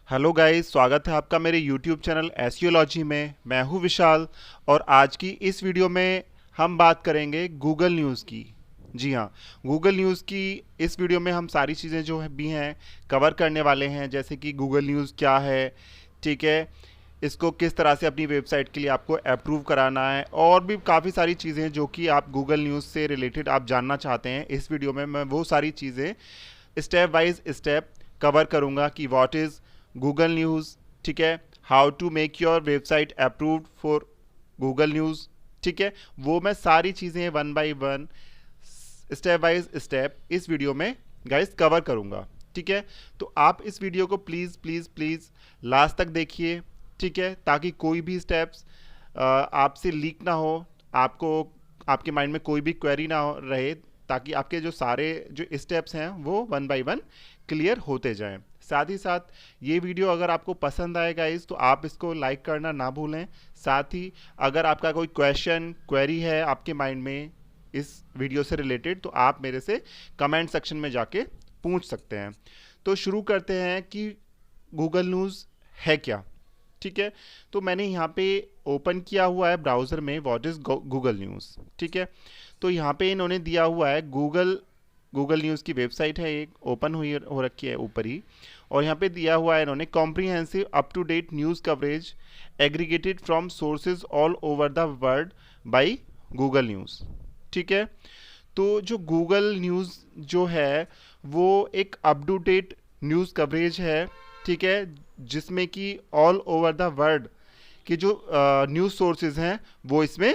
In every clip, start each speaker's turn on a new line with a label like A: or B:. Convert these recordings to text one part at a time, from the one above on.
A: Hello guys, स्वागत है आपका मेरे यूट्यूब चैनल एसईओलॉजी में। मैं हूं विशाल और आज की इस वीडियो में हम बात करेंगे गूगल न्यूज़ की। जी हाँ, गूगल न्यूज़ की इस वीडियो में हम सारी चीज़ें जो है भी हैं कवर करने वाले हैं, जैसे कि गूगल न्यूज़ क्या है, ठीक है, इसको किस तरह से अपनी वेबसाइट के लिए आपको अप्रूव कराना है, और भी काफ़ी सारी चीज़ें जो कि आप गूगल न्यूज़ से रिलेटेड आप जानना चाहते हैं। इस वीडियो में मैं वो सारी चीज़ें स्टेप बाइज स्टेप कवर करूंगा कि व्हाट इज़ गूगल न्यूज़, ठीक है, how to make your website approved for Google news, ठीक है, वो मैं सारी चीज़ें one by one step by step इस वीडियो में गाइस कवर करूंगा। ठीक है, तो आप इस वीडियो को प्लीज़ प्लीज़ प्लीज़ लास्ट तक देखिए, ठीक है, ताकि कोई भी स्टेप्स आपसे लीक ना हो, आपको आपके माइंड में कोई भी क्वेरी ना रहे, ताकि आपके जो सारे जो स्टेप्स हैं वो वन बाय वन क्लियर होते जाएं। साथ ही साथ ये वीडियो अगर आपको पसंद आए गाइस तो आप इसको लाइक करना ना भूलें। साथ ही अगर आपका कोई क्वेश्चन क्वेरी है आपके माइंड में इस वीडियो से रिलेटेड, तो आप मेरे से कमेंट सेक्शन में जाके पूछ सकते हैं। तो शुरू करते हैं कि गूगल न्यूज़ है क्या। ठीक है, तो मैंने यहाँ पे ओपन किया हुआ है ब्राउज़र में व्हाट इज़ गूगल न्यूज़। ठीक है, तो यहाँ पे इन्होंने दिया हुआ है गूगल गूगल न्यूज़ की वेबसाइट है, एक ओपन हुई हो रखी है ऊपर ही, और यहाँ पे दिया हुआ है इन्होंने comprehensive up to date news coverage aggregated from sources all over the world by Google news. ठीक है, तो जो गूगल न्यूज़ जो है वो एक up to date news coverage है, ठीक है, जिसमें कि ऑल ओवर द वर्ल्ड के जो न्यूज़ सोर्सेज हैं वो इसमें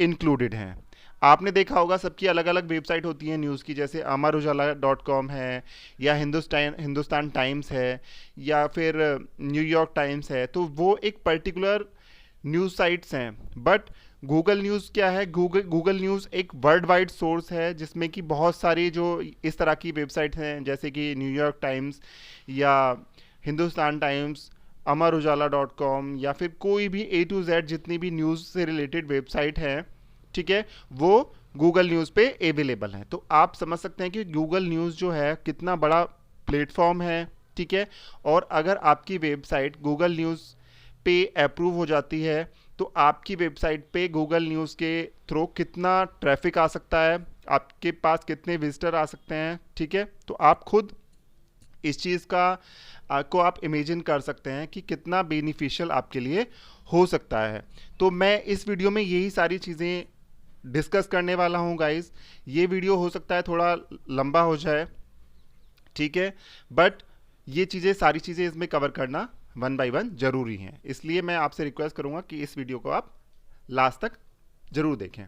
A: इंक्लूडेड हैं। आपने देखा होगा सबकी अलग अलग वेबसाइट होती हैं न्यूज़ की, जैसे अमर उजाला डॉट कॉम है, या हिंदुस्तान टाइम्स है, या फिर न्यूयॉर्क टाइम्स है, तो वो एक पर्टिकुलर न्यूज़ साइट्स हैं। बट गूगल न्यूज़ क्या है, गूगल न्यूज़ एक वर्ल्ड वाइड सोर्स है, जिसमें कि बहुत सारी जो इस तरह की वेबसाइट हैं, जैसे कि न्यूयॉर्क टाइम्स या Hindustan times, Amar Ujala dot com, या फिर कोई भी A to Z जितनी भी न्यूज़ से रिलेटेड वेबसाइट है, ठीक है, वो गूगल न्यूज़ पे अवेलेबल है। तो आप समझ सकते हैं कि गूगल न्यूज़ जो है कितना बड़ा प्लेटफॉर्म है। ठीक है, और अगर आपकी वेबसाइट गूगल न्यूज़ पे अप्रूव हो जाती है तो आपकी वेबसाइट पे गूगल न्यूज़ के थ्रू कितना ट्रैफिक आ सकता है, आपके पास कितने विजिटर आ सकते हैं। ठीक है, तो आप खुद इस चीज़ का को आप इमेजिन कर सकते हैं कि कितना बेनिफिशियल आपके लिए हो सकता है। तो मैं इस वीडियो में यही सारी चीज़ें डिस्कस करने वाला हूँ गाइस। ये वीडियो हो सकता है थोड़ा लंबा हो जाए, ठीक है, बट ये चीज़ें सारी चीज़ें इसमें कवर करना वन बाय वन ज़रूरी हैं, इसलिए मैं आपसे रिक्वेस्ट करूँगा कि इस वीडियो को आप लास्ट तक ज़रूर देखें।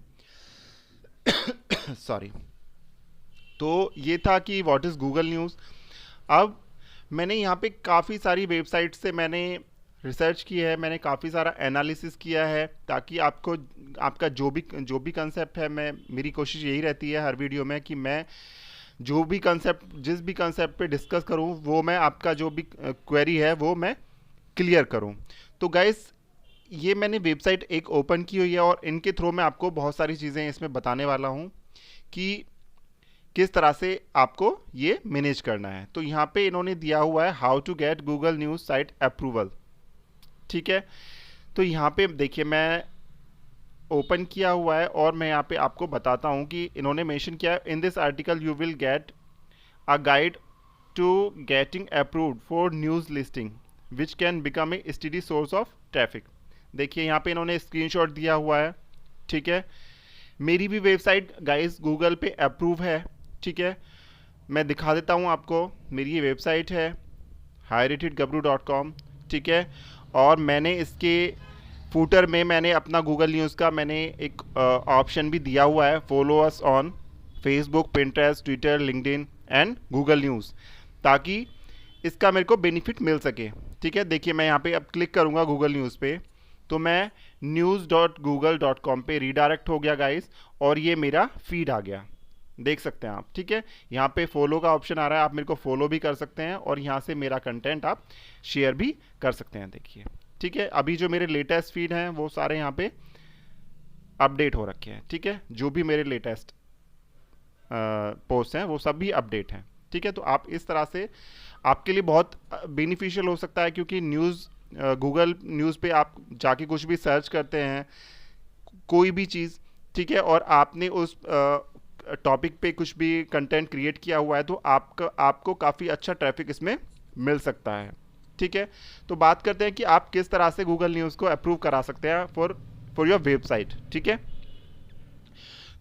A: सॉरी। तो ये था कि व्हाट इज़ गूगल न्यूज़। अब मैंने यहाँ पे काफ़ी सारी वेबसाइट से मैंने रिसर्च की है, मैंने काफ़ी सारा एनालिसिस किया है, ताकि आपको आपका जो भी कंसेप्ट है, मैं मेरी कोशिश यही रहती है हर वीडियो में कि मैं जो भी कंसेप्ट जिस भी कंसेप्ट पे डिस्कस करूँ वो मैं आपका जो भी क्वेरी है वो मैं क्लियर करूँ। तो गाइस, ये मैंने वेबसाइट एक ओपन की हुई है और इनके थ्रू मैं आपको बहुत सारी चीज़ें इसमें बताने वाला हूँ कि किस तरह से आपको ये मैनेज करना है। तो यहाँ पे इन्होंने दिया हुआ है how to get Google news site approval. ठीक है, तो यहाँ पे देखिए मैं ओपन किया हुआ है और मैं यहाँ पे आपको बताता हूँ कि इन्होंने मेंशन किया है, in this article you will get a guide to getting approved for news listing which can become a study source of traffic. देखिए यहाँ पे इन्होंने स्क्रीनशॉट दिया हुआ है। ठीक है, मेरी भी वेबसाइट गाइस गूगल पे अप्रूव है। ठीक है, मैं दिखा देता हूँ आपको, मेरी ये वेबसाइट है hiratedgabru.com। ठीक है, और मैंने इसके फूटर में मैंने अपना गूगल न्यूज़ का मैंने एक ऑप्शन भी दिया हुआ है, follow us on Facebook, Pinterest, Twitter, LinkedIn and Google news, ताकि इसका मेरे को बेनिफिट मिल सके। ठीक है, देखिए मैं यहाँ पे अब क्लिक करूँगा गूगल न्यूज़ पे, तो मैं news.google.com पे रीडायरेक्ट हो गया गाइस, और ये मेरा फीड आ गया, देख सकते हैं आप। ठीक है, यहाँ पे फॉलो का ऑप्शन आ रहा है, आप मेरे को फॉलो भी कर सकते हैं और यहाँ से मेरा कंटेंट आप शेयर भी कर सकते हैं। देखिए, ठीक है, अभी जो मेरे लेटेस्ट फीड हैं वो सारे यहाँ पे अपडेट हो रखे हैं। ठीक है, जो भी मेरे लेटेस्ट पोस्ट हैं वो सब भी अपडेट हैं। ठीक है, तो आप इस तरह से आपके लिए बहुत बेनिफिशियल हो सकता है, क्योंकि न्यूज़ गूगल न्यूज़ पे आप जाके कुछ भी सर्च करते हैं, कोई भी चीज़, ठीक है, और आपने उस टॉपिक पे कुछ भी कंटेंट क्रिएट किया हुआ है, तो आपको काफ़ी अच्छा ट्रैफिक इसमें मिल सकता है, ठीक है। तो बात करते हैं कि आप किस तरह से गूगल न्यूज़ को अप्रूव करा सकते हैं फॉर फॉर योर वेबसाइट, ठीक है।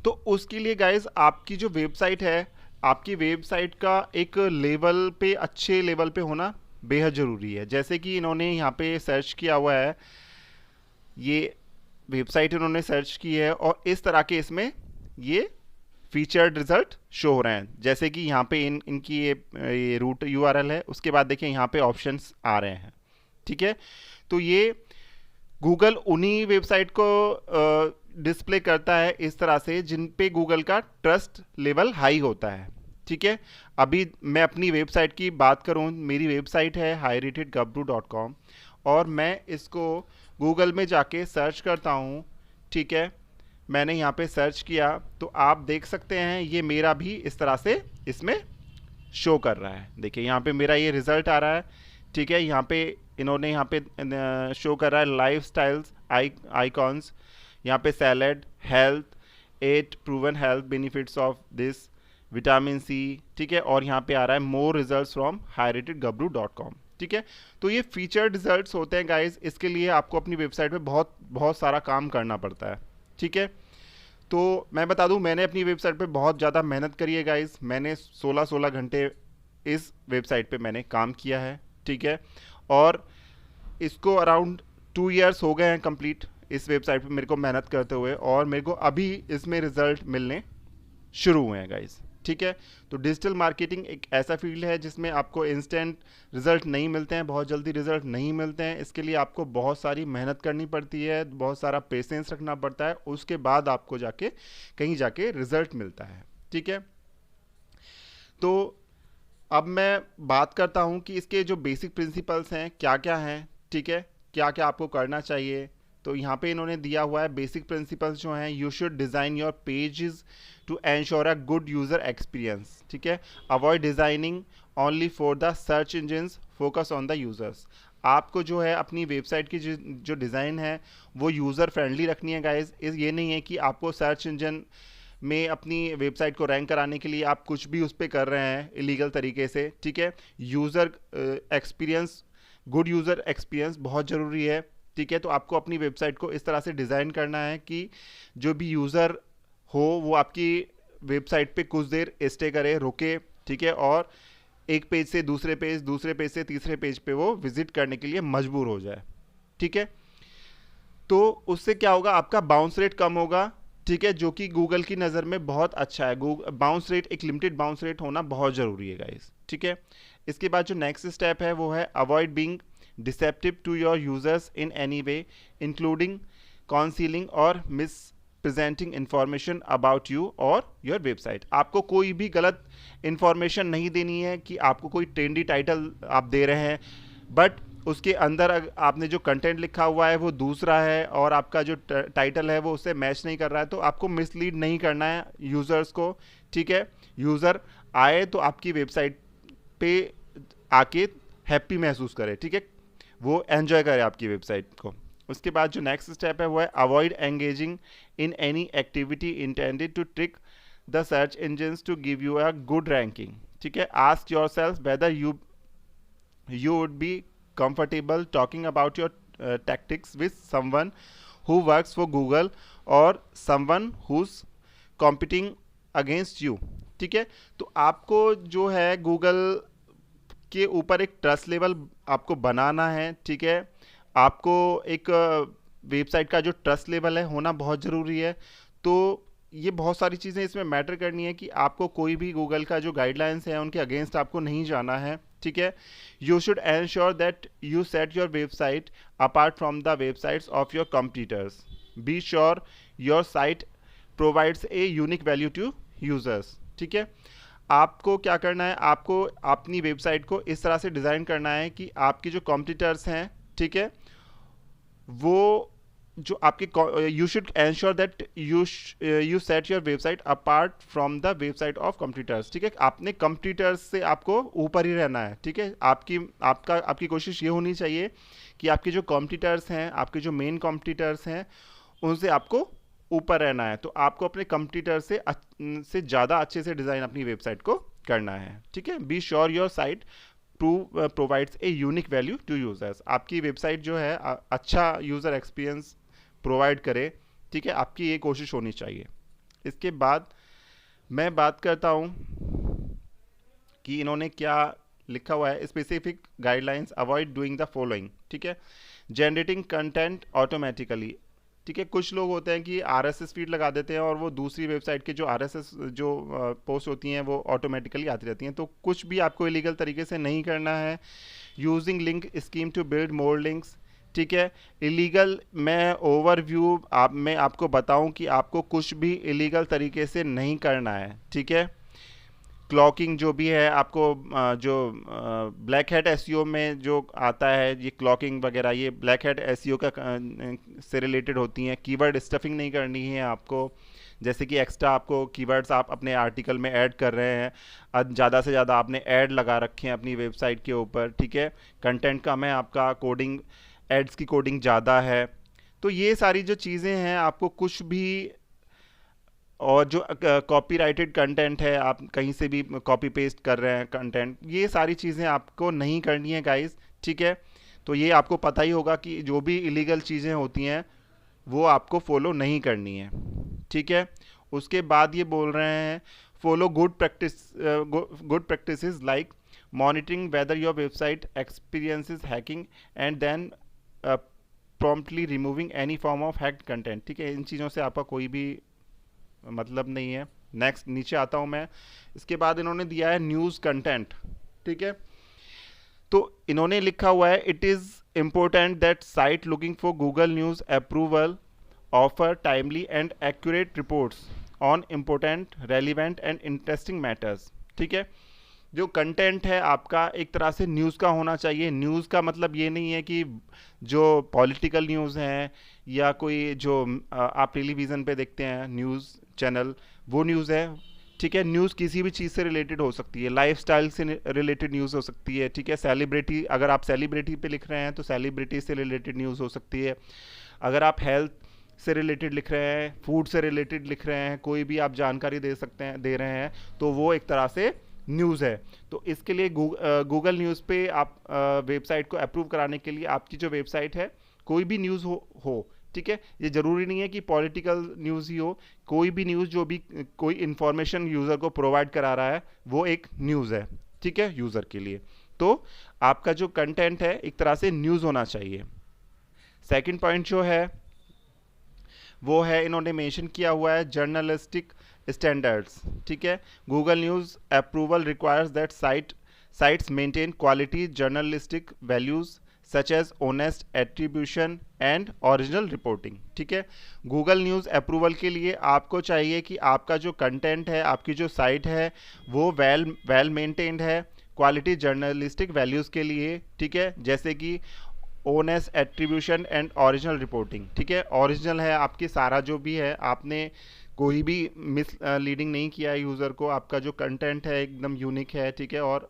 A: तो उसके लिए गाइज आपकी जो वेबसाइट है, आपकी वेबसाइट का एक लेवल पे, अच्छे लेवल पे होना बेहद ज़रूरी है। जैसे कि इन्होंने यहाँ पे सर्च किया हुआ है, ये वेबसाइट इन्होंने सर्च की है और इस तरह के इसमें ये फीचर्ड रिजल्ट शो हो रहे हैं। जैसे कि यहाँ पे इनकी ये रूट यूआरएल है, उसके बाद देखिए यहाँ पे ऑप्शंस आ रहे हैं, ठीक है। तो ये गूगल उन्हीं वेबसाइट को डिस्प्ले करता है इस तरह से जिन पे गूगल का ट्रस्ट लेवल हाई होता है, ठीक है। अभी मैं अपनी वेबसाइट की बात करूं, मेरी वेबसाइट है highratedgubru.com और मैं इसको गूगल में जाके सर्च करता हूं, ठीक है। मैंने यहाँ पे सर्च किया तो आप देख सकते हैं ये मेरा भी इस तरह से इसमें शो कर रहा है। देखिए यहाँ पे मेरा ये रिजल्ट आ रहा है, ठीक है। यहाँ पे इन्होंने यहाँ पे शो कर रहा है लाइफ स्टाइल्स आइकॉन्स, यहाँ पे salad, health, 8 proven health benefits of this, vitamin C, ठीक है। और यहाँ पे आ रहा है मोर रिजल्ट्स फ्रॉम highratedgubru.com, ठीक है। तो ये फीचर्ड रिजल्ट्स होते हैं गाइज, इसके लिए आपको अपनी वेबसाइट पे बहुत बहुत सारा काम करना पड़ता है, ठीक है। तो मैं बता दूं, मैंने अपनी वेबसाइट पे बहुत ज़्यादा मेहनत करी है गाइज। मैंने 16 घंटे इस वेबसाइट पे मैंने काम किया है, ठीक है। और इसको अराउंड 2 इयर्स हो गए हैं कंप्लीट इस वेबसाइट पे मेरे को मेहनत करते हुए, और मेरे को अभी इसमें रिजल्ट मिलने शुरू हुए हैं गाइज, ठीक है। तो डिजिटल मार्केटिंग एक ऐसा फील्ड है जिसमें आपको इंस्टेंट रिजल्ट नहीं मिलते हैं, बहुत जल्दी रिजल्ट नहीं मिलते हैं। इसके लिए आपको बहुत सारी मेहनत करनी पड़ती है, बहुत सारा पेशेंस रखना पड़ता है, उसके बाद आपको जाके कहीं जाके रिजल्ट मिलता है, ठीक है। तो अब मैं बात करता हूँ कि इसके जो बेसिक प्रिंसिपल्स हैं क्या क्या हैं, ठीक है, क्या क्या आपको करना चाहिए। तो यहाँ पे इन्होंने दिया हुआ है बेसिक प्रिंसिपल्स जो हैं, you should design your pages to ensure a good user experience, ठीक है। Avoid designing only for the search engines, focus on the users. आपको जो है अपनी वेबसाइट की जो डिज़ाइन है वो यूज़र फ्रेंडली रखनी है गाइज। ये नहीं है कि आपको सर्च इंजन में अपनी वेबसाइट को रैंक कराने के लिए आप कुछ भी उस पर कर रहे हैं इलीगल तरीके से, ठीक है। User experience, good user experience बहुत ज़रूरी है, ठीक है। तो आपको अपनी वेबसाइट को इस तरह से डिज़ाइन करना है कि जो भी यूज़र हो वो आपकी वेबसाइट पे कुछ देर स्टे करे, रुके, ठीक है, और एक पेज से दूसरे पेज, दूसरे पेज से तीसरे पेज पे वो विजिट करने के लिए मजबूर हो जाए, ठीक है। तो उससे क्या होगा, आपका बाउंस रेट कम होगा, ठीक है, जो कि गूगल की नज़र में बहुत अच्छा है। बाउंस रेट, एक लिमिटेड बाउंस रेट होना बहुत ज़रूरी है गाइस, ठीक है। इसके बाद जो नेक्स्ट स्टेप है वो है avoid being deceptive to your users in any way, including concealing or misrepresenting information about you or your website. आपको कोई भी गलत इंफॉर्मेशन नहीं देनी है कि आपको कोई ट्रेंडी टाइटल आप दे रहे हैं, बट उसके अंदर आपने जो कंटेंट लिखा हुआ है वो दूसरा है और आपका जो टाइटल है वो उससे मैच नहीं कर रहा है। तो आपको मिसलीड नहीं करना है यूज़र्स को, ठीक है। यूज़र आए तो आपकी वेबसाइट पे आके हैप्पी महसूस करे, ठीक है, वो एंजॉय करे आपकी वेबसाइट को। उसके बाद जो नेक्स्ट स्टेप है वो है avoid engaging in any activity intended to trick the search engines to give you a good ranking, ठीक है। Ask yourself whether you would be comfortable talking about your tactics with someone who works for Google or someone who's competing against you, ठीक है। तो आपको जो है Google के ऊपर एक ट्रस्ट लेवल आपको बनाना है, ठीक है। आपको एक वेबसाइट का जो ट्रस्ट लेवल है होना बहुत ज़रूरी है। तो ये बहुत सारी चीज़ें इसमें मैटर करनी है कि आपको कोई भी गूगल का जो गाइडलाइंस है उनके अगेंस्ट आपको नहीं जाना है, ठीक है। You should ensure that you set your website apart from the websites of your competitors. Be sure your site provides a unique value to users, ठीक है। आपको क्या करना है, आपको अपनी वेबसाइट को इस तरह से डिज़ाइन करना है कि आपके जो कंपटीटर्स हैं, ठीक है, वो जो आपके you should ensure that you set your website apart from the website of competitors, ठीक है। आपने कंपटीटर्स से आपको ऊपर ही रहना है, ठीक है। आपकी कोशिश ये होनी चाहिए कि आपके जो कंपटीटर्स हैं, आपके जो मेन कंपटीटर्स हैं, उनसे आपको ऊपर रहना है। तो आपको अपने कंपटीटर से ज़्यादा अच्छे से डिज़ाइन अपनी वेबसाइट को करना है, ठीक है। Be sure your site provides a unique value to users. आपकी वेबसाइट जो है अच्छा यूज़र एक्सपीरियंस प्रोवाइड करे, ठीक है। आपकी ये कोशिश होनी चाहिए। इसके बाद मैं बात करता हूँ कि इन्होंने क्या लिखा हुआ है। Specific guidelines, avoid doing the following, ठीक है। जनरेटिंग कंटेंट ऑटोमेटिकली, ठीक है। कुछ लोग होते हैं कि आरएसएस फीड लगा देते हैं और वो दूसरी वेबसाइट के जो आरएसएस जो पोस्ट होती हैं वो ऑटोमेटिकली आती रहती हैं। तो कुछ भी आपको इलीगल तरीके से नहीं करना है। Using link scheme to build more links, ठीक है। इलीगल, मैं ओवरव्यू मैं आपको बताऊं कि आपको कुछ भी इलीगल तरीके से नहीं करना है, ठीक है। क्लॉकिंग जो भी है आपको जो ब्लैक हैट एसईओ में जो आता है, ये क्लॉकिंग वगैरह, ये ब्लैक हैट एसईओ का से रिलेटेड होती हैं। कीवर्ड स्टफिंग नहीं करनी है आपको, जैसे कि एक्स्ट्रा आपको कीवर्ड्स आप अपने आर्टिकल में ऐड कर रहे हैं, ज़्यादा से ज़्यादा आपने ऐड लगा रखे हैं अपनी वेबसाइट के ऊपर, ठीक है। कंटेंट कम है आपका, कोडिंग, एड्स की कोडिंग ज़्यादा है। तो ये सारी जो चीज़ें हैं आपको कुछ भी, और जो कॉपीराइटेड कंटेंट है, आप कहीं से भी कॉपी पेस्ट कर रहे हैं कंटेंट, ये सारी चीज़ें आपको नहीं करनी है गाइस, ठीक है। तो ये आपको पता ही होगा कि जो भी इलीगल चीज़ें होती हैं वो आपको फॉलो नहीं करनी है, ठीक है। उसके बाद ये बोल रहे हैं follow good practices like monitoring whether your website experiences hacking and then promptly removing any form of hacked content, ठीक है। इन चीज़ों से आपका कोई भी मतलब नहीं है। नेक्स्ट नीचे आता हूं मैं। इसके बाद इन्होंने दिया है न्यूज़ कंटेंट, ठीक है। तो इन्होंने लिखा हुआ है it is important that site looking for Google news approval offer timely and accurate reports on important relevant and interesting matters, ठीक है। जो कंटेंट है आपका एक तरह से न्यूज़ का होना चाहिए। न्यूज़ का मतलब ये नहीं है कि जो पॉलिटिकल न्यूज़ हैं या कोई जो आप टेलीविज़न पे देखते हैं न्यूज़ चैनल, वो न्यूज़ है, ठीक है। न्यूज़ किसी भी चीज़ से रिलेटेड हो सकती है, लाइफस्टाइल से रिलेटेड न्यूज़ हो सकती है, ठीक है। सेलिब्रिटी, अगर आप सेलिब्रिटी पे लिख रहे हैं तो सेलिब्रिटी से रिलेटेड न्यूज़ हो सकती है। अगर आप हेल्थ से रिलेटेड लिख रहे हैं, फूड से रिलेटेड लिख रहे हैं, कोई भी आप जानकारी दे रहे हैं, तो वो एक तरह से न्यूज़ है। तो इसके लिए गूगल न्यूज़ पे आप वेबसाइट को अप्रूव कराने के लिए आपकी जो वेबसाइट है कोई भी न्यूज़ हो, ठीक है। ये ज़रूरी नहीं है कि पॉलिटिकल न्यूज़ ही हो, कोई भी न्यूज़ जो भी कोई इन्फॉर्मेशन यूज़र को प्रोवाइड करा रहा है वो एक न्यूज़ है, ठीक है, यूज़र के लिए। तो आपका जो कंटेंट है एक तरह से न्यूज़ होना चाहिए। सेकंड पॉइंट जो है वो है, इन्होंने मेंशन किया हुआ है जर्नलिस्टिक स्टैंडर्ड्स, ठीक है। Google news approval requires that sites maintain quality journalistic values such as honest attribution and original reporting, ठीक है। गूगल न्यूज़ अप्रूवल के लिए आपको चाहिए कि आपका जो कंटेंट है, आपकी जो साइट है, वो वेल मेंटेन्ड है, क्वालिटी जर्नलिस्टिक वैल्यूज़ के लिए, ठीक है। जैसे कि honest attribution and original reporting, ठीक है। ओरिजिनल है आपकी, सारा जो भी है आपने कोई भी मिसलीडिंग नहीं किया है यूज़र को, आपका जो कंटेंट है एकदम यूनिक है, ठीक है, और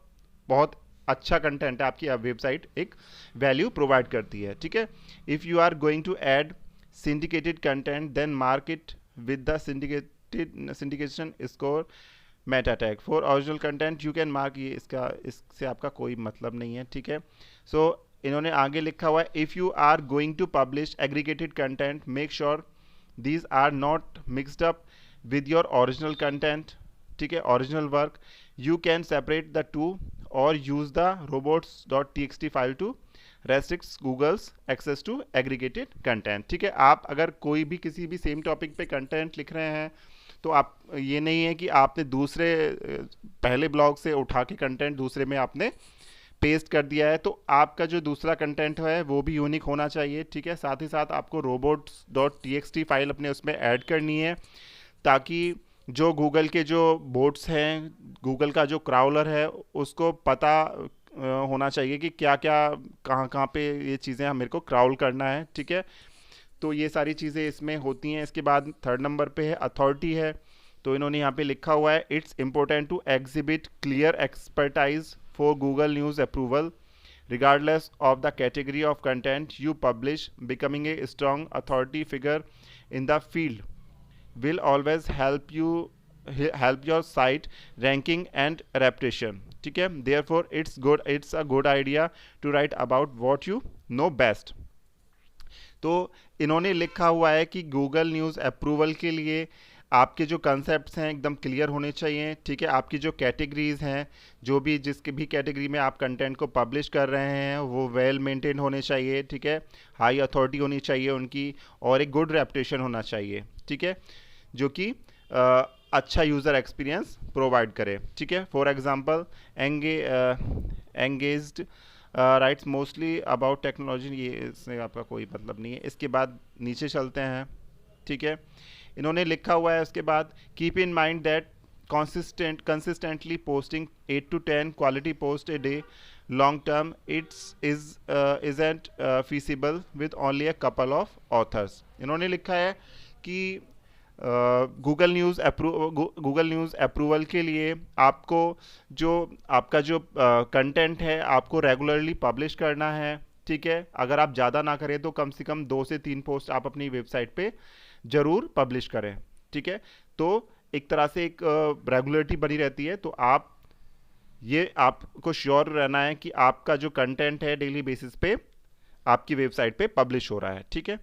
A: बहुत अच्छा कंटेंट है, आपकी वेबसाइट एक वैल्यू प्रोवाइड करती है, ठीक है। If you are going to add syndicated content then mark it with the syndication स्कोर meta tag for original content you can mark, ये इससे आपका कोई मतलब नहीं है, ठीक है। सो इन्होंने आगे लिखा हुआ है if you are going to publish aggregated content make sure these are not mixed up with your original content, ठीक है, original work. You can separate the two or use the robots.txt file to restricts Google's access to aggregated content, ठीक है। आप अगर कोई भी किसी भी सेम टॉपिक पे कंटेंट लिख रहे हैं तो आप, ये नहीं है कि आपने दूसरे पहले ब्लॉग से उठा के कंटेंट दूसरे में आपने पेस्ट कर दिया है, तो आपका जो दूसरा कंटेंट है वो भी यूनिक होना चाहिए, ठीक है। साथ ही साथ आपको robots.txt फाइल अपने उसमें ऐड करनी है ताकि जो गूगल के जो बोट्स हैं, गूगल का जो क्राउलर है, उसको पता होना चाहिए कि क्या क्या कहाँ कहाँ पे ये चीज़ें मेरे को क्राउल करना है, ठीक है। तो ये सारी चीज़ें इसमें होती हैं। इसके बाद थर्ड नंबर पे है अथॉरिटी है, तो इन्होंने यहाँ पे लिखा हुआ है it's important to exhibit clear expertise for Google news approval regardless of the category of content you publish. Becoming a strong authority figure in the field will always help your site ranking and reputation. ठीक है, therefore it's a good idea to write about what you know best. तो इन्होंने लिखा हुआ है कि Google news approval के लिए आपके जो कंसेप्ट्स हैं एकदम क्लियर होने चाहिए। ठीक है, आपकी जो कैटेगरीज हैं, जो भी जिसके भी कैटेगरी में आप कंटेंट को पब्लिश कर रहे हैं वो वेल मेंटेन होने चाहिए। ठीक है, हाई अथॉरिटी होनी चाहिए उनकी, और एक गुड रेपुटेशन होना चाहिए। ठीक है, जो कि अच्छा यूज़र एक्सपीरियंस प्रोवाइड करे। ठीक है, for example engaged rights mostly about technology, ये इससे आपका कोई मतलब नहीं है। इसके बाद नीचे चलते हैं। ठीक है, इन्होंने लिखा हुआ है उसके बाद keep in mind that consistently posting 8 to 10 quality post a day long term isn't feasible with only a couple of authors. इन्होंने लिखा है कि गूगल न्यूज़ अप्रूवल के लिए आपको जो आपका जो कंटेंट है आपको रेगुलरली पब्लिश करना है। ठीक है, अगर आप ज़्यादा ना करें तो कम से कम 2 से 3 पोस्ट आप अपनी वेबसाइट पे ज़रूर पब्लिश करें। ठीक है, तो एक तरह से एक रेगुलरिटी बनी रहती है। तो आपको श्योर रहना है कि आपका जो कंटेंट है डेली बेसिस पे आपकी वेबसाइट पे पब्लिश हो रहा है। ठीक है,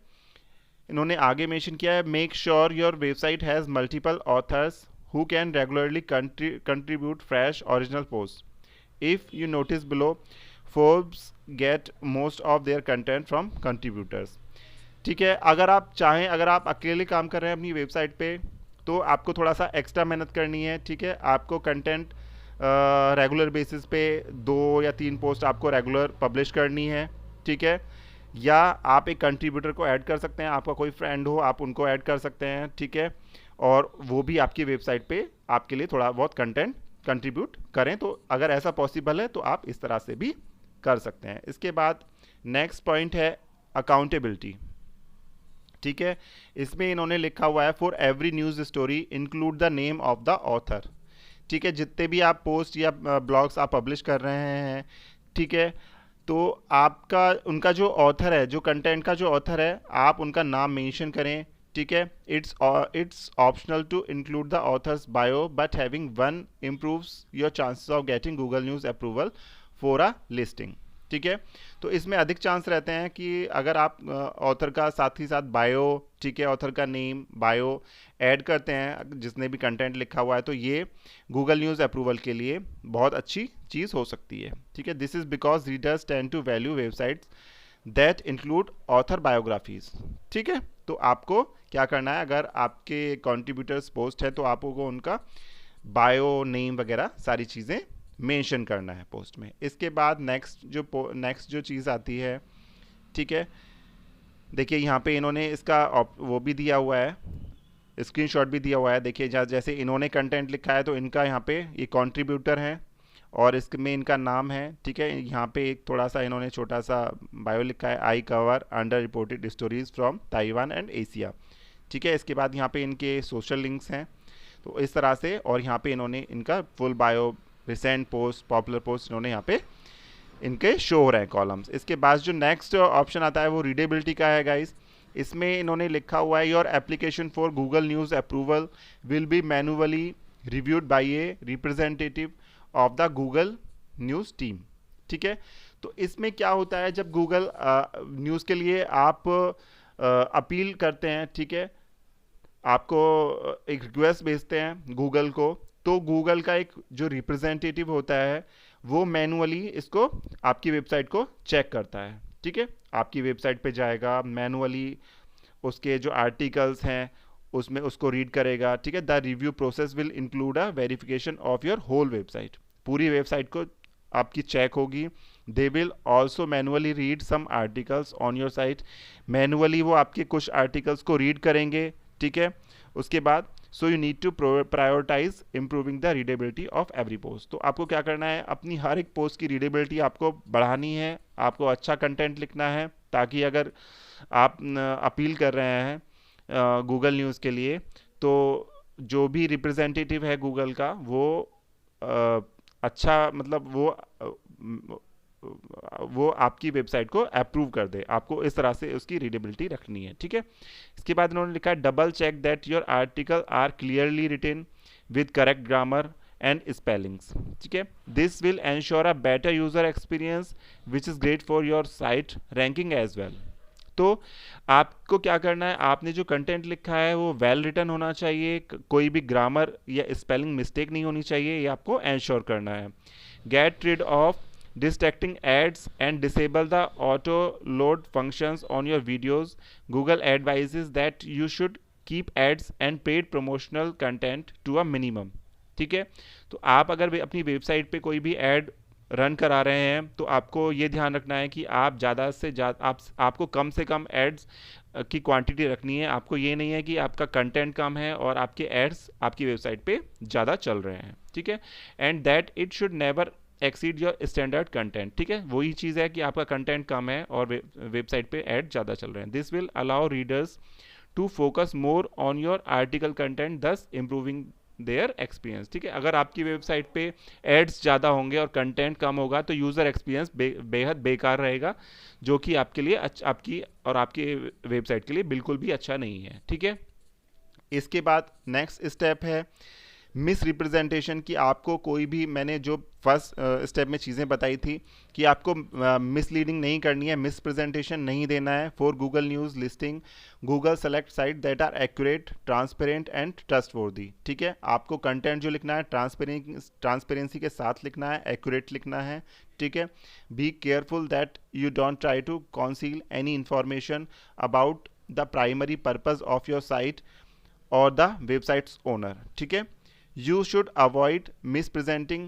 A: इन्होंने आगे मेंशन किया है make sure your website has multiple authors who can regularly contribute fresh original post. If you notice below, Forbes get most of their content from contributors. ठीक है, अगर आप चाहें, अगर आप अकेले काम कर रहे हैं अपनी वेबसाइट पे, तो आपको थोड़ा सा एक्स्ट्रा मेहनत करनी है। ठीक है, आपको कंटेंट रेगुलर बेसिस पे 2 या 3 पोस्ट आपको रेगुलर पब्लिश करनी है। ठीक है, या आप एक कंट्रीब्यूटर को ऐड कर सकते हैं, आपका कोई फ्रेंड हो आप उनको ऐड कर सकते हैं। ठीक है, और वो भी आपकी वेबसाइट पे आपके लिए थोड़ा बहुत कंटेंट कंट्रीब्यूट करें। तो अगर ऐसा पॉसिबल है तो आप इस तरह से भी कर सकते हैं। इसके बाद नेक्स्ट पॉइंट है अकाउंटेबिलिटी। ठीक है, इसमें इन्होंने लिखा हुआ है for every news story include the name of the author. ठीक है, जितने भी आप पोस्ट या ब्लॉग्स आप पब्लिश कर रहे हैं, ठीक है, तो आपका उनका जो ऑथर है, जो कंटेंट का जो ऑथर है, आप उनका नाम मेंशन करें। ठीक है, it's optional to include the author's bio but having one improves your chances of getting Google news approval for a listing. ठीक है, तो इसमें अधिक चांस रहते हैं कि अगर आप ऑथर का साथ ही साथ बायो, ठीक है, ऑथर का नेम बायो ऐड करते हैं जिसने भी कंटेंट लिखा हुआ है, तो ये गूगल न्यूज़ अप्रूवल के लिए बहुत अच्छी चीज़ हो सकती है। ठीक है, this is because readers tend to value websites that include author biographies. ठीक है, तो आपको क्या करना है, अगर आपके कंट्रीब्यूटर्स पोस्ट है तो आपको उनका बायो, नेम वगैरह सारी चीज़ें मेंशन करना है पोस्ट में। इसके बाद नेक्स्ट जो चीज़ आती है, ठीक है, देखिए यहाँ पे इन्होंने इसका वो भी दिया हुआ है, स्क्रीनशॉट भी दिया हुआ है। देखिए जैसे इन्होंने कंटेंट लिखा है तो इनका यहाँ पे ये कंट्रीब्यूटर है और इसमें इनका नाम है। ठीक है, यहाँ पे एक थोड़ा सा इन्होंने छोटा सा बायो लिखा है, I cover under reported stories from Taiwan and Asia. ठीक है, इसके बाद यहाँ पे इनके सोशल लिंक्स हैं, तो इस तरह से, और यहाँ पे इन्होंने इनका full bio, recent post, popular post इन्होंने यहाँ पे इनके शो हो रहे हैं कॉलम्स। इसके बाद जो नेक्स्ट ऑप्शन आता है वो रीडेबिलिटी का है गाइस। इसमें इन्होंने लिखा हुआ है your application for Google news approval will be manually reviewed by a representative of the Google news team. ठीक है, तो इसमें क्या होता है, जब गूगल न्यूज़ के लिए आप अपील करते हैं, ठीक है, आपको एक रिक्वेस्ट भेजते हैं गूगल को, तो गूगल का एक जो रिप्रेजेंटेटिव होता है वो मैनुअली इसको आपकी वेबसाइट को चेक करता है। ठीक है, आपकी वेबसाइट पे जाएगा, मैनुअली उसके जो आर्टिकल्स हैं उसमें उसको रीड करेगा। ठीक है, the review process will include a verification of your whole website. पूरी वेबसाइट को आपकी चेक होगी। They will also manually read some articles on your site. Manually वो आपके कुछ आर्टिकल्स को रीड करेंगे। ठीक है, उसके बाद so you need to prioritise improving the readability of every post. तो आपको क्या करना है, अपनी हर एक पोस्ट की रीडेबिलिटी आपको बढ़ानी है, आपको अच्छा कंटेंट लिखना है, ताकि अगर आप अपील कर रहे हैं गूगल न्यूज़ के लिए, तो जो भी रिप्रेजेंटेटिव है गूगल का वो अ, अच्छा मतलब वो आपकी वेबसाइट को अप्रूव कर दे। आपको इस तरह से उसकी रीडेबिलिटी रखनी है, ठीक है। इसके बाद इन्होंने लिखा है double check that your article are clearly written with correct grammar and spellings, ठीक है। This will ensure a better user experience which is great for your site ranking as well. तो आपको क्या करना है, आपने जो कंटेंट लिखा है वो वेल रिटन होना चाहिए, कोई भी ग्रामर या स्पेलिंग मिस्टेक नहीं होनी चाहिए, ये आपको एंश्योर करना है। Get rid of distracting ads and disable the auto load functions on your videos. Google advises that you should keep ads and paid promotional content to a minimum, ठीक है। तो आप अगर अपनी वेबसाइट पे कोई भी एड रन करा रहे हैं तो आपको ये ध्यान रखना है कि आप ज़्यादा से ज़्यादा आपको कम से कम एड्स की क्वांटिटी रखनी है। आपको ये नहीं है कि आपका कंटेंट कम है और आपके एड्स आपकी वेबसाइट पे ज़्यादा चल रहे हैं, ठीक है। And that it should never exceed your standard content, ठीक है। वही चीज़ है कि आपका कंटेंट कम है और वेबसाइट पे ऐड ज़्यादा चल रहे हैं। This will allow readers to focus more on your article content, thus improving their experience, ठीक है। अगर आपकी वेबसाइट पे एड्स ज़्यादा होंगे और कंटेंट कम होगा तो यूज़र एक्सपीरियंस बेहद बेकार रहेगा, जो कि आपके लिए आपकी और आपकी वेबसाइट के लिए बिल्कुल भी अच्छा नहीं है, ठीक है। इसके बाद नेक्स्ट स्टेप है मिस रिप्रेजेंटेशन की। आपको कोई भी, मैंने जो फर्स्ट स्टेप में चीज़ें बताई थी कि आपको मिसलीडिंग नहीं करनी है, मिस प्रेजेंटेशन नहीं देना है। For Google news listing Google select site that are accurate transparent and trustworthy, ठीक है। आपको कंटेंट जो लिखना है ट्रांसपेरेंसी के साथ लिखना है, एक्यूरेट लिखना है, ठीक है। Be careful that you don't try to conceal any information about the primary purpose of your site और द वेबसाइट्स ओनर, ठीक है। You should avoid mispresenting,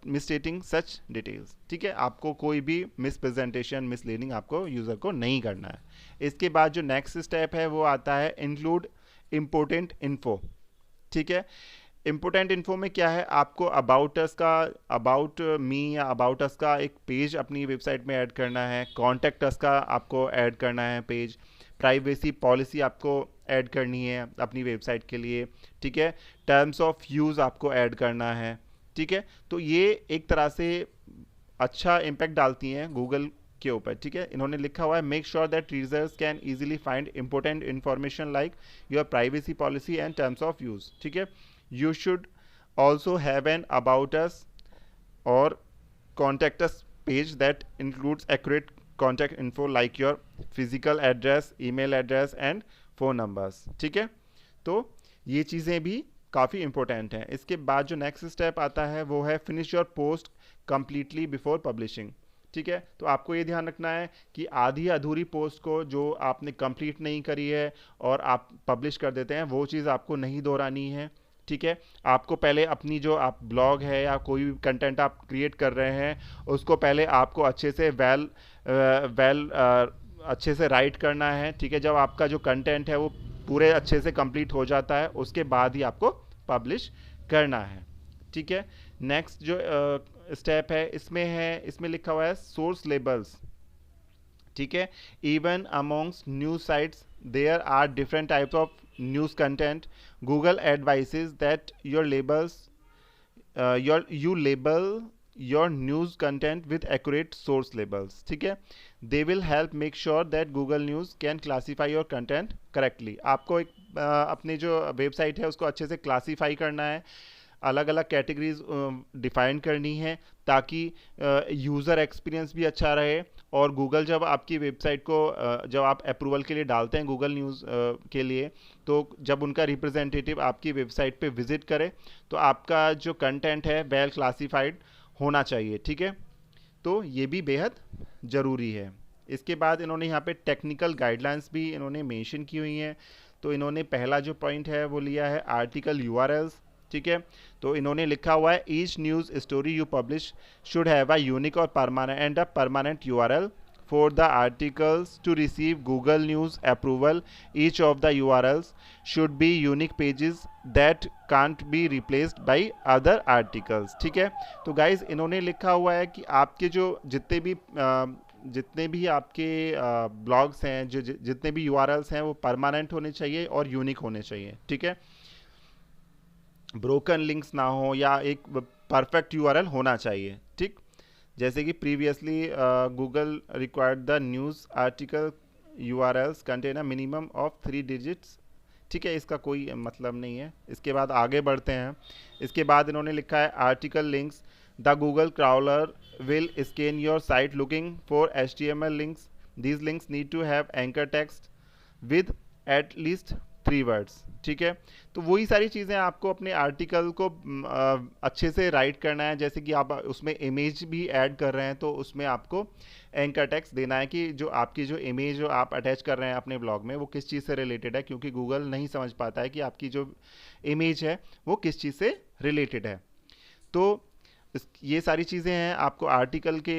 A: misstating such details, ठीक है। आपको कोई भी मिसप्रेजेंटेशन, मिसलीडिंग आपको यूज़र को नहीं करना है। इसके बाद जो नेक्स्ट स्टेप है वो आता है इंक्लूड इम्पोर्टेंट इन्फो, ठीक है। इम्पोर्टेंट इन्फो में क्या है, आपको अबाउट अस का, अबाउट मी या अबाउट अस का एक पेज अपनी वेबसाइट में ऐड करना है। कॉन्टैक्ट अस का आपको ऐड करना है पेज। प्राइवेसी पॉलिसी आपको ऐड करनी है अपनी वेबसाइट के लिए, ठीक है। टर्म्स ऑफ यूज़ आपको ऐड करना है, ठीक है। तो ये एक तरह से अच्छा इम्पैक्ट डालती हैं गूगल के ऊपर, ठीक है। इन्होंने लिखा हुआ है make sure that users can easily find important information like your privacy policy and terms of use, ठीक है। You should also have an about us or contact us page that includes accurate contact info like your physical address, email address and phone numbers, ठीक है। तो ये चीज़ें भी काफ़ी important हैं। इसके बाद जो नेक्स्ट स्टेप आता है वो है finish your post completely before publishing, ठीक है। तो आपको ये ध्यान रखना है कि आधी अधूरी पोस्ट को जो आपने कंप्लीट नहीं करी है और आप पब्लिश कर देते हैं, वो चीज़ आपको नहीं दोहरानी है, ठीक है। आपको पहले अपनी जो आप ब्लॉग है या कोई भी कंटेंट आप क्रिएट कर रहे हैं उसको पहले आपको अच्छे से अच्छे से राइट करना है, ठीक है। जब आपका जो कंटेंट है वो पूरे अच्छे से कंप्लीट हो जाता है उसके बाद ही आपको पब्लिश करना है, ठीक है। नेक्स्ट जो स्टेप है इसमें लिखा हुआ है सोर्स लेबल्स, ठीक है। Even amongst news sites there are different types of news content. Google advises that your labels you label your news content with accurate source labels, ठीक है। they will help make sure that Google News can classify your content correctly। आपको एक अपनी जो website है उसको अच्छे से क्लासीफाई करना है, अलग अलग कैटेगरीज डिफाइन करनी है ताकि यूज़र एक्सपीरियंस भी अच्छा रहे। और गूगल जब आपकी वेबसाइट को जब आप अप्रूवल के लिए डालते हैं गूगल न्यूज़ के लिए, तो जब उनका रिप्रेजेंटेटिव आपकी वेबसाइट पे विजिट करे तो आपका जो कंटेंट है वेल क्लासीफाइड होना चाहिए, ठीक है। तो ये भी बेहद ज़रूरी है। इसके बाद इन्होंने यहाँ पे टेक्निकल गाइडलाइंस भी इन्होंने मेंशन की हुई हैं। तो इन्होंने पहला जो पॉइंट है वो लिया है आर्टिकल यूआरएल्स, ठीक है। तो इन्होंने लिखा हुआ है each news story you publish should have a unique or permanent URL for the articles to receive Google News approval. Each of the URLs should be unique pages that can't be replaced by other articles. ठीक है, तो guys इन्होंने लिखा हुआ है कि आपके जो जितने भी आपके ब्लॉग्स हैं, जो जितने भी URLs हैं वो परमानेंट होने चाहिए और यूनिक होने चाहिए. ठीक है, ब्रोकन लिंक्स ना हो या एक परफेक्ट URL होना चाहिए. ठीक, जैसे कि previously Google required the news article URLs contain a minimum of 3 digits. ठीक है, इसका कोई मतलब नहीं है. इसके बाद आगे बढ़ते हैं. इसके बाद इन्होंने लिखा है article links. The Google crawler will scan your site looking for HTML links. These links need to have anchor text with at least 3 words. ठीक है, तो वही सारी चीज़ें आपको अपने आर्टिकल को अच्छे से राइट करना है. जैसे कि आप उसमें इमेज भी ऐड कर रहे हैं तो उसमें आपको एंकर टेक्स्ट देना है कि जो आपकी जो इमेज जो आप अटैच कर रहे हैं अपने ब्लॉग में वो किस चीज़ से रिलेटेड है, क्योंकि गूगल नहीं समझ पाता है कि आपकी जो इमेज है वो किस चीज़ से रिलेटेड है. तो ये सारी चीज़ें हैं आपको आर्टिकल के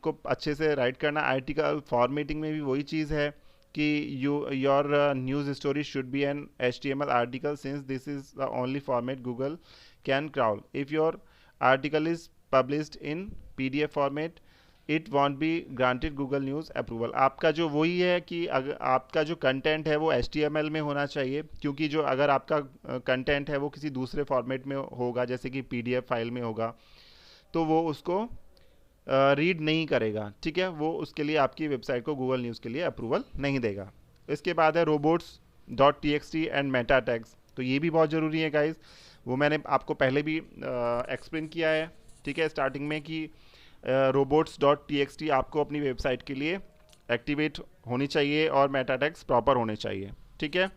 A: को अच्छे से राइट करना. आर्टिकल फॉर्मेटिंग में भी वही चीज़ है कि your news story should be an HTML article since this is the only format Google can crawl. If your article is published in PDF format it won't be granted Google news approval. आपका जो वही है कि अगर आपका जो content है वो HTML में होना चाहिए, क्योंकि जो अगर आपका कंटेंट है वो किसी दूसरे फॉर्मेट में होगा जैसे कि PDF फाइल में होगा तो वो उसको रीड नहीं करेगा. ठीक है, वो उसके लिए आपकी वेबसाइट को गूगल न्यूज़ के लिए अप्रूवल नहीं देगा. इसके बाद है robots.txt एंड मेटा टैग्स. तो ये भी बहुत ज़रूरी है गाइज, वो मैंने आपको पहले भी एक्सप्लेन किया है. ठीक है, स्टार्टिंग में कि robots.txt आपको अपनी वेबसाइट के लिए एक्टिवेट होनी चाहिए और मेटा टैग्स प्रॉपर होने चाहिए. ठीक है,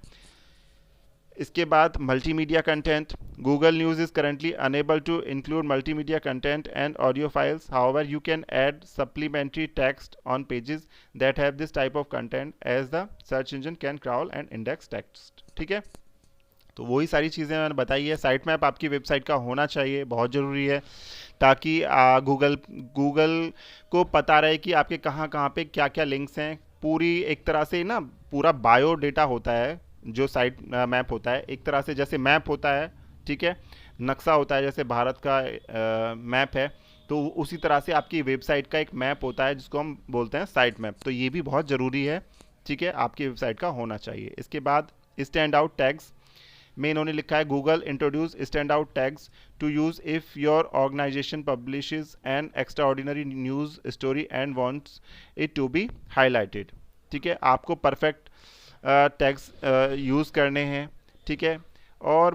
A: इसके बाद multimedia content. Google news is currently unable to include multimedia content and audio files. However you can add supplementary text on pages that have this type of content as the search engine can crawl and index text. ठीक है, तो वही सारी चीज़ें मैंने बताई है. Site map आपकी वेबसाइट का होना चाहिए, बहुत ज़रूरी है, ताकि गूगल को पता रहे कि आपके कहाँ कहाँ पे क्या क्या लिंक्स हैं. पूरी एक तरह से ना पूरा बायो डेटा होता है जो साइट मैप होता है. एक तरह से जैसे मैप होता है, ठीक है, नक्शा होता है जैसे भारत का मैप है, तो उसी तरह से आपकी वेबसाइट का एक मैप होता है जिसको हम बोलते हैं साइट मैप. तो ये भी बहुत ज़रूरी है. ठीक है, आपकी वेबसाइट का होना चाहिए. इसके बाद स्टैंड आउट टैग्स में इन्होंने लिखा है Google introduce stand out tags to use if your organisation publishes an extraordinary news story and wants it to be highlighted. ठीक है, आपको परफेक्ट टैग्स यूज़ करने हैं. ठीक है, और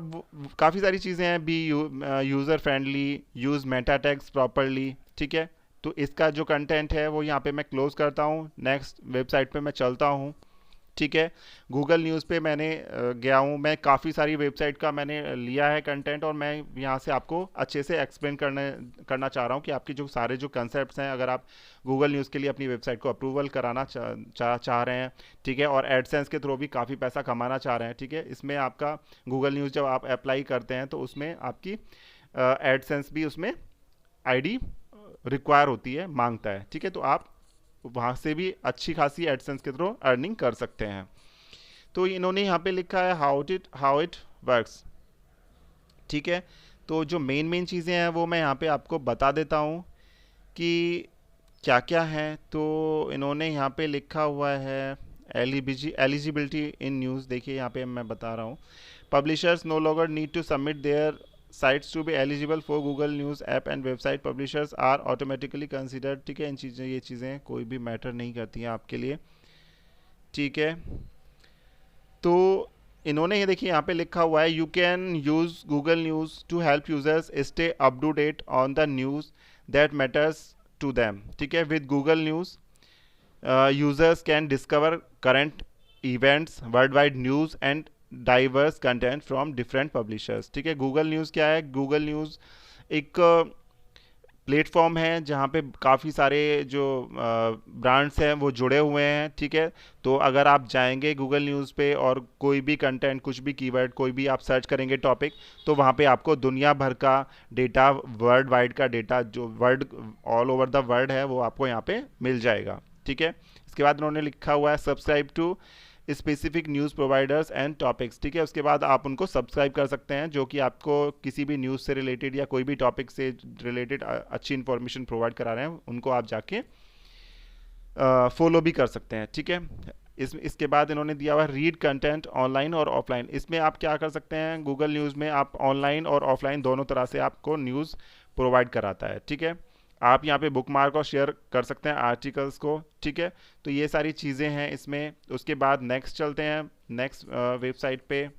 A: काफ़ी सारी चीज़ें हैं. Be user friendly, use meta tags properly. ठीक है, तो इसका जो कंटेंट है वो यहाँ पे मैं क्लोज करता हूँ. नेक्स्ट वेबसाइट पे मैं चलता हूँ. ठीक है, गूगल न्यूज़ पे मैंने गया हूँ. मैं काफ़ी सारी वेबसाइट का मैंने लिया है कंटेंट और मैं यहाँ से आपको अच्छे से एक्सप्लेन करना चाह रहा हूँ कि आपके जो सारे जो कंसेप्ट्स हैं, अगर आप गूगल न्यूज़ के लिए अपनी वेबसाइट को अप्रूवल कराना चाह रहे हैं, ठीक है, और एडसेंस के थ्रू भी काफ़ी पैसा कमाना चाह रहे हैं. ठीक है, इसमें आपका गूगल न्यूज़ जब आप अप्लाई करते हैं तो उसमें आपकी एडसेंस भी उसमें ID रिक्वायर होती है, मांगता है. ठीक है, तो आप वहाँ से भी अच्छी खासी एडसेंस के थ्रू अर्निंग कर सकते हैं. तो इन्होंने यहाँ पे लिखा है हाउ इट वर्क्स. ठीक है, तो जो मेन चीज़ें हैं वो मैं यहाँ पे आपको बता देता हूँ कि क्या क्या है. तो इन्होंने यहाँ पे लिखा हुआ है एलिजिबिलिटी इन न्यूज़. देखिए यहाँ पे मैं बता रहा हूँ. Publishers no longer need to submit their sites to be eligible for Google News app and website publishers are automatically considered. ठीक है, ये चीज़ें कोई भी मैटर नहीं करती हैं आपके लिए. ठीक है, तो इन्होंने ये देखिए यहाँ पे लिखा हुआ है you can use Google news to help users stay up to date on the news that matters to them. ठीक है, with Google news users can discover current events, world wide news and diverse content from different publishers. ठीक है, Google news क्या है? Google news एक platform है जहाँ पे काफ़ी सारे जो ब्रांड्स हैं वो जुड़े हुए हैं. ठीक है, तो अगर आप जाएंगे गूगल न्यूज़ पे और कोई भी कंटेंट, कुछ भी कीवर्ड, कोई भी आप सर्च करेंगे टॉपिक, तो वहाँ पे आपको दुनिया भर का डेटा, वर्ल्ड वाइड का डेटा जो world all over the world है वो आपको यहाँ पे मिल जाएगा. ठीक है। इसके बाद इन्होंने लिखा हुआ है subscribe to specific news providers and topics, ठीक है। उसके बाद आप उनको सब्सक्राइब कर सकते हैं जो कि आपको किसी भी न्यूज़ से रिलेटेड या कोई भी टॉपिक से रिलेटेड अच्छी इन्फॉर्मेशन प्रोवाइड करा रहे हैं, उनको आप जाके फॉलो भी कर सकते हैं, ठीक है। इसके बाद इन्होंने दिया हुआ है रीड कंटेंट ऑनलाइन और ऑफलाइन। इसमें आप क्या कर सकते हैं, गूगल न्यूज़ में आप ऑनलाइन और ऑफलाइन दोनों तरह से आपको न्यूज़ प्रोवाइड कराता है, ठीक है। आप यहाँ पे बुकमार्क और शेयर कर सकते हैं आर्टिकल्स को, ठीक है। तो ये सारी चीज़ें हैं इसमें। उसके बाद नेक्स्ट चलते हैं, नेक्स्ट वेबसाइट पे,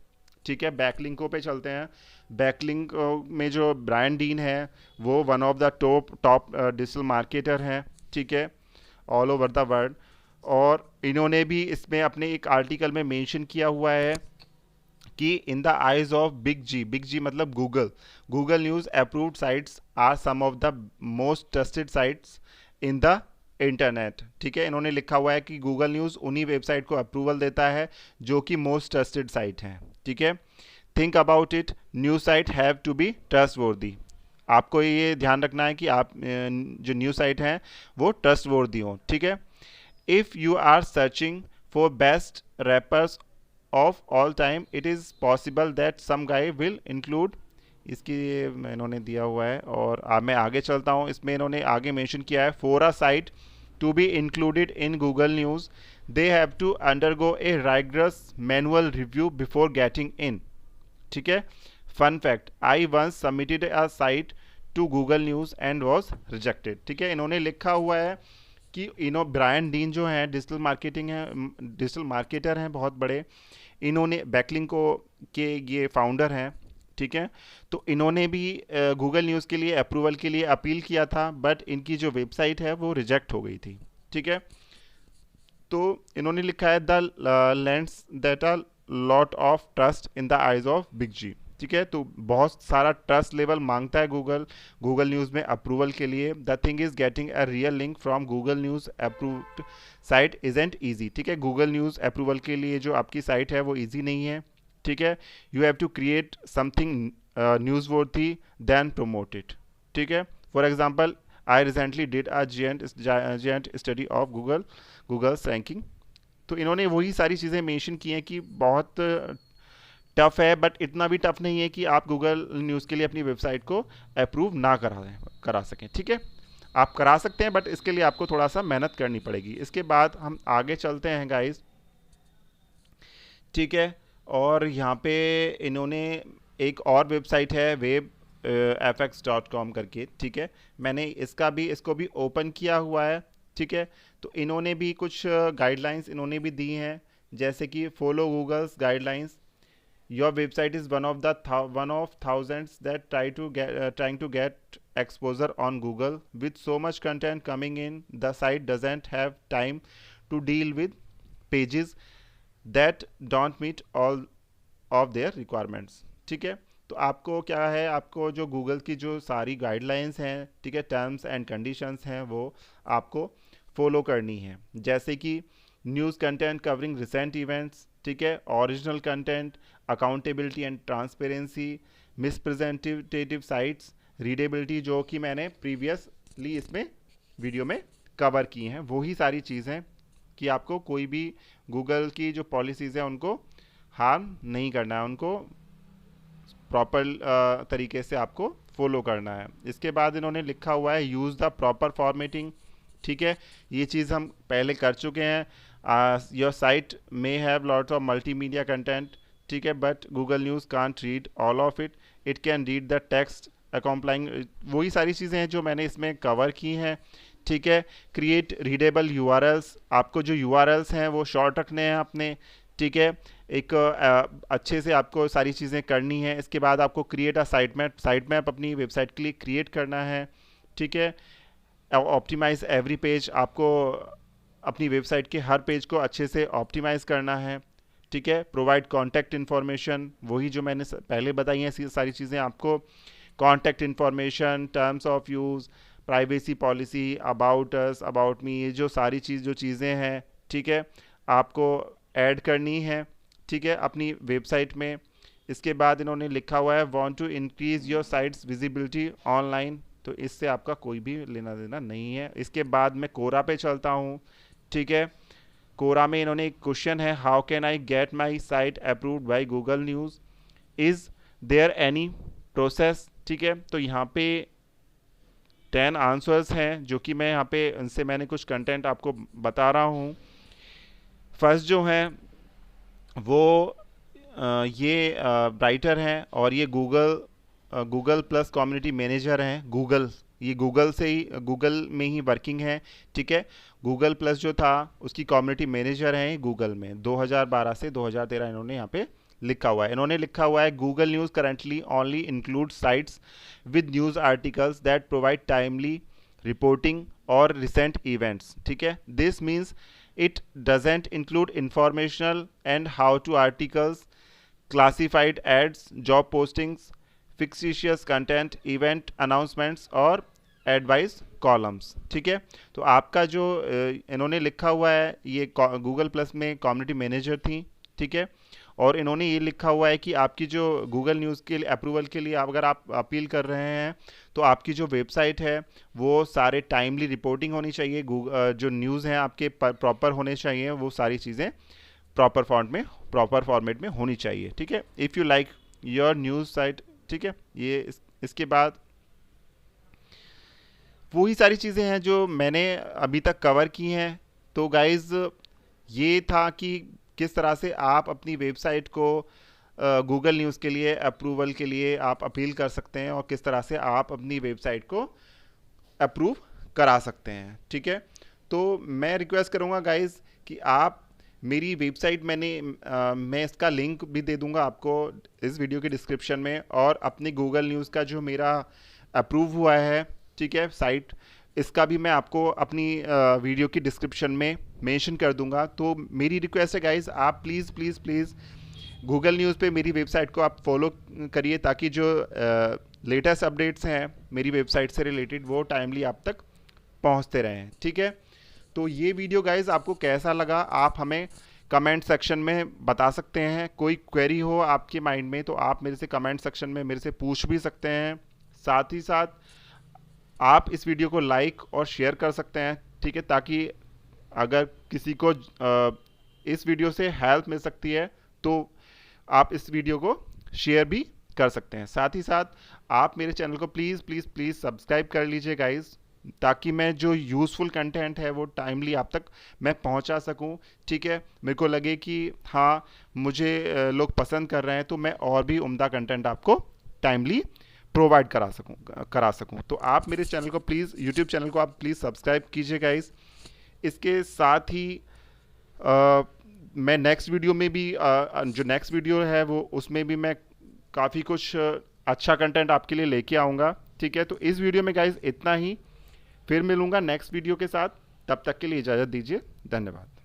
A: ठीक है। बैकलिंकों पे चलते हैं। बैकलिंक में जो ब्रायन डीन है वो one of the top digital marketer हैं, ठीक है, ऑल ओवर द वर्ल्ड। और इन्होंने भी इसमें अपने एक आर्टिकल में मेंशन किया हुआ है कि in the eyes of big G मतलब Google news approved sites are some of the most trusted sites in the internet, ठीक है। इन्होंने लिखा हुआ है कि गूगल न्यूज़ उन्हीं वेबसाइट को अप्रूवल देता है जो कि मोस्ट ट्रस्टेड साइट हैं, ठीक है। Think about it, news site have to be trustworthy. आपको ये ध्यान रखना है कि आप जो न्यूज़ साइट हैं वो ट्रस्टवर्दी हों, ठीक है। If you are searching for best rappers of all time, it is possible that some guy will include, इसकी इन्होंने दिया हुआ है। और मैं आगे चलता हूँ। इसमें इन्होंने आगे मेंशन किया है for a site to be included in Google news they have to undergo a rigorous manual review before getting in, ठीक है। Fun fact, I once submitted a site to Google news and was rejected, ठीक है। इन्होंने लिखा हुआ है कि Brian dean जो हैं डिजिटल मार्केटर हैं बहुत बड़े, इन्होंने बैकलिंको के ये फाउंडर हैं, ठीक है। तो इन्होंने भी गूगल न्यूज़ के लिए अप्रूवल के लिए अपील किया था, बट इनकी जो वेबसाइट है वो रिजेक्ट हो गई थी, ठीक है। तो इन्होंने लिखा है the lands that are lot of trust in the eyes of big G, ठीक है। तो बहुत सारा ट्रस्ट लेवल मांगता है गूगल न्यूज़ में अप्रूवल के लिए। The thing is getting a real link from Google news approved site isn't easy, ठीक है। गूगल न्यूज़ अप्रूवल के लिए जो आपकी साइट है वो ईजी नहीं है, ठीक है। You have to create something newsworthy then promote it, ठीक है। For example, I recently did a giant study of Google's ranking. तो इन्होंने वही सारी चीज़ें मेंशन की हैं कि बहुत टफ़ है, बट इतना भी टफ़ नहीं है कि आप गूगल न्यूज़ के लिए अपनी वेबसाइट को अप्रूव ना करा सकें, ठीक है। आप करा सकते हैं, बट इसके लिए आपको थोड़ा सा मेहनत करनी पड़ेगी। इसके बाद हम आगे चलते हैं गाइस, ठीक है। और यहाँ पे इन्होंने एक और वेबसाइट है webfx.com करके, ठीक है। मैंने इसको भी ओपन किया हुआ है, ठीक है। तो इन्होंने भी कुछ गाइडलाइंस इन्होंने भी दी हैं, जैसे कि follow Google's guidelines, your website is one of thousands that trying to get exposure on Google with so much content coming in. The site doesn't have time to deal with pages that don't meet all of their requirements, ठीक है। तो आपको क्या है, आपको जो Google की जो सारी गाइडलाइंस हैं, ठीक है, टर्म्स एंड कंडीशंस हैं, वो आपको फॉलो करनी है। जैसे कि news content covering recent events, ठीक है, original content, accountability and transparency, misrepresentative sites, readability, जो कि मैंने प्रीवियसली इसमें वीडियो में कवर की हैं। वही सारी चीज़ें कि आपको कोई भी गूगल की जो पॉलिसीज़ हैं उनको हार्म नहीं करना है, उनको प्रॉपर तरीके से आपको फॉलो करना है। इसके बाद इन्होंने लिखा हुआ है यूज़ द प्रॉपर फॉर्मेटिंग, ठीक है। ये चीज़ हम पहले कर चुके हैं। Your site may have lots of multimedia content, ठीक है, but Google news can't read all of it, it can read the text accompanying. वही सारी चीज़ें हैं जो मैंने इसमें कवर की हैं, ठीक है। क्रिएट रीडेबल यूआरएल्स, आपको जो यूआरएल्स हैं वो शॉर्ट रखने हैं अपने, ठीक है। एक अच्छे से आपको सारी चीज़ें करनी है। इसके बाद आपको क्रिएट अ साइट मैप अपनी वेबसाइट के लिए क्रिएट करना है, ठीक है। ऑप्टिमाइज एवरी पेज, आपको अपनी वेबसाइट के हर पेज को अच्छे से ऑप्टिमाइज़ करना है, ठीक है। प्रोवाइड कॉन्टैक्ट इन्फॉर्मेशन, वही जो मैंने पहले बताई हैं सारी चीज़ें आपको। Contact information, terms of use, privacy policy, about us, about me, ये जो सारी चीज़ें हैं, ठीक है, आपको ऐड करनी है, ठीक है, अपनी वेबसाइट में। इसके बाद इन्होंने लिखा हुआ है want to increase your site's visibility online, तो इससे आपका कोई भी लेना देना नहीं है। इसके बाद मैं कोरा पे चलता हूँ, ठीक है। कोरा में इन्होंने एक क्वेश्चन है, how can I get my site approved by Google news, is there any process. ठीक है, तो यहाँ पे 10 आंसर्स हैं जो कि मैं यहाँ पे इनसे मैंने कुछ कंटेंट आपको बता रहा हूँ। फर्स्ट जो है वो ये राइटर हैं और ये गूगल प्लस कम्युनिटी मैनेजर हैं। ये गूगल से ही, गूगल में ही वर्किंग है। ठीक है, गूगल प्लस जो था उसकी कम्युनिटी मैनेजर हैं गूगल में। 2012 से 2013 इन्होंने यहाँ पे लिखा हुआ है। इन्होंने लिखा हुआ है, Google news currently only include sites with news articles that provide timely reporting और रिसेंट इवेंट्स। ठीक है, this means it doesn't include informational and how-to articles, classified ads, job postings, fictitious content, event announcements और advice columns. ठीक है, तो आपका जो इन्होंने लिखा हुआ है, ये गूगल प्लस में कम्युनिटी मैनेजर थी। ठीक है, और इन्होंने ये लिखा हुआ है कि आपकी जो गूगल न्यूज़ के लिए अप्रूवल के लिए अगर आप अपील कर रहे हैं तो आपकी जो वेबसाइट है वो सारे टाइमली रिपोर्टिंग होनी चाहिए, जो न्यूज़ हैं आपके प्रॉपर होने चाहिए, वो सारी चीज़ें प्रॉपर फॉर्मेट में होनी चाहिए। ठीक है, if you like your news site. ठीक है, ये इसके बाद वही सारी चीज़ें हैं जो मैंने अभी तक कवर की हैं। तो गाइज़ ये था कि किस तरह से आप अपनी वेबसाइट को गूगल न्यूज़ के लिए अप्रूवल के लिए आप अपील कर सकते हैं और किस तरह से आप अपनी वेबसाइट को अप्रूव करा सकते हैं। ठीक है, तो मैं रिक्वेस्ट करूँगा गाइज़ कि आप मेरी वेबसाइट मैं इसका लिंक भी दे दूँगा आपको इस वीडियो के डिस्क्रिप्शन में, और अपनी गूगल न्यूज़ का जो मेरा अप्रूव हुआ है, ठीक है, साइट, इसका भी मैं आपको अपनी वीडियो की डिस्क्रिप्शन में मेंशन कर दूंगा। तो मेरी रिक्वेस्ट है गाइज़, आप please please please Google news पे मेरी वेबसाइट को आप फॉलो करिए ताकि जो लेटेस्ट अपडेट्स हैं मेरी वेबसाइट से रिलेटेड वो टाइमली आप तक पहुंचते रहें। ठीक है, तो ये वीडियो गाइज़ आपको कैसा लगा आप हमें कमेंट सेक्शन में बता सकते हैं। कोई क्वेरी हो आपके माइंड में तो आप मेरे से कमेंट सेक्शन में मेरे से पूछ भी सकते हैं। साथ ही साथ आप इस वीडियो को लाइक और शेयर कर सकते हैं। ठीक है, ताकि अगर किसी को इस वीडियो से हेल्प मिल सकती है तो आप इस वीडियो को शेयर भी कर सकते हैं। साथ ही साथ आप मेरे चैनल को प्लीज़ प्लीज़ प्लीज़ सब्सक्राइब कर लीजिए गाइज़, ताकि मैं जो यूज़फुल कंटेंट है वो टाइमली आप तक मैं पहुंचा सकूं। ठीक है, मेरे को लगे कि हाँ मुझे लोग पसंद कर रहे हैं तो मैं और भी उम्दा कंटेंट आपको टाइमली प्रोवाइड करा सकूं। तो आप मेरे चैनल को प्लीज़, यूट्यूब चैनल को आप प्लीज़ सब्सक्राइब कीजिए गाइस। इसके साथ ही मैं नेक्स्ट वीडियो में भी जो नेक्स्ट वीडियो है वो उसमें भी मैं काफ़ी कुछ अच्छा कंटेंट आपके लिए लेके आऊँगा। ठीक है, तो इस वीडियो में गाइस इतना ही, फिर मिलूँगा नेक्स्ट वीडियो के साथ। तब तक के लिए इजाज़त दीजिए, धन्यवाद।